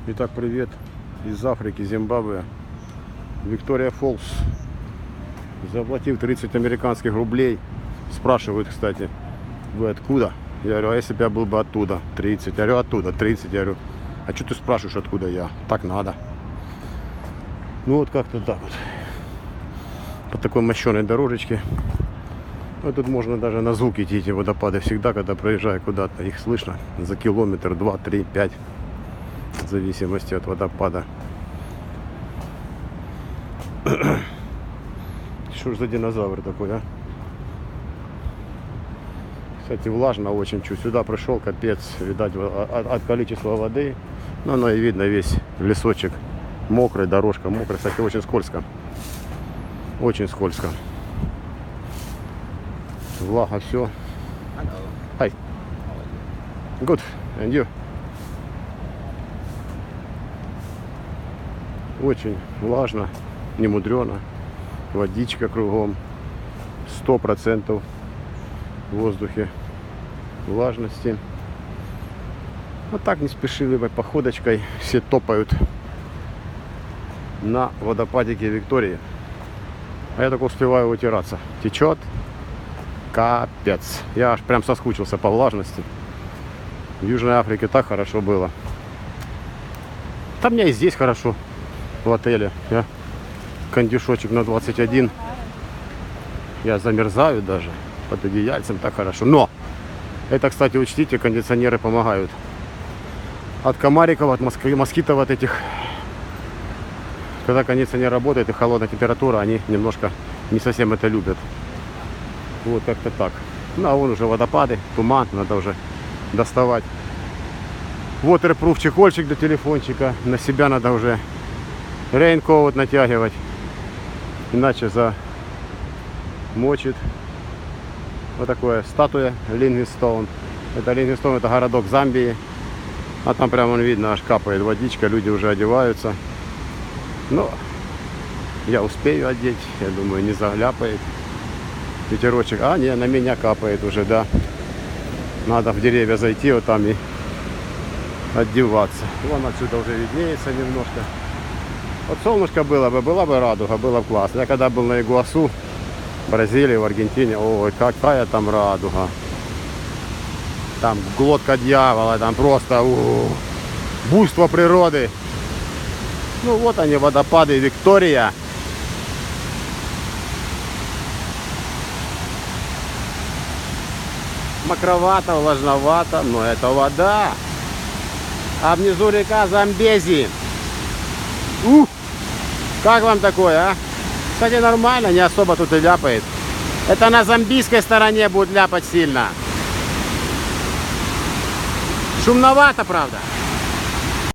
Итак, привет из Африки, Зимбабве. Виктория Фоллс. Заплатил 30 американских рублей. Спрашивают, кстати, вы откуда? Я говорю, а если бы я был бы оттуда? 30. Я говорю, оттуда 30. Я говорю, а что ты спрашиваешь, откуда я? Так надо. Ну вот как-то так вот. По такой мощеной дорожечке. Ну, тут можно даже на звук идти, эти водопады. Всегда, когда проезжаю куда-то, их слышно за километр, 2, 3, 5. В зависимости от водопада. Что ж за динозавр такой, а? Кстати, влажно очень. Чуть сюда пришел, капец, видать, от количества воды. Ну, оно и видно, весь лесочек мокрый, дорожка мокрая. Кстати, очень скользко. Очень скользко. Влага, все. Hi. Good. And you? Очень влажно, не мудрено. Водичка кругом. 100% в воздухе влажности. Вот так неспешивой походочкой все топают на водопадике Виктории. А я только успеваю вытираться. Течет. Капец. Я аж прям соскучился по влажности. В Южной Африке так хорошо было. Там мне и здесь хорошо. В отеле. Я кондишочек на 21. Я замерзаю даже. Под одеяльцем так хорошо. Но! Это, кстати, учтите, кондиционеры помогают. От комариков, от москитов, от этих. Когда кондиционер работает и холодная температура, они немножко не совсем это любят. Вот как-то так. Ну, а вон уже водопады, туман, надо уже доставать. Waterproof чехольчик для телефончика. На себя надо уже рейнкоут натягивать. Иначе замочит. Вот такое статуя Ливингстон. Это Ливингстон, это городок Замбии. А там прямо видно, аж капает водичка, люди уже одеваются. Но я успею одеть, я думаю, не заляпает. Ветерочек. А, не, на меня капает уже, да. Надо в деревья зайти вот там и одеваться. Вон отсюда уже виднеется немножко. Вот солнышко было бы, была бы радуга, было бы классно. Я когда был на Игуасу, в Бразилии, в Аргентине, ой, какая там радуга. Там глотка дьявола, там просто буйство природы. Ну вот они, водопады Виктория. Мокровато, влажновато, но это вода. А внизу река Замбези. Как вам такое, а? Кстати, нормально, не особо тут и ляпает. Это на замбийской стороне будет ляпать сильно. Шумновато, правда.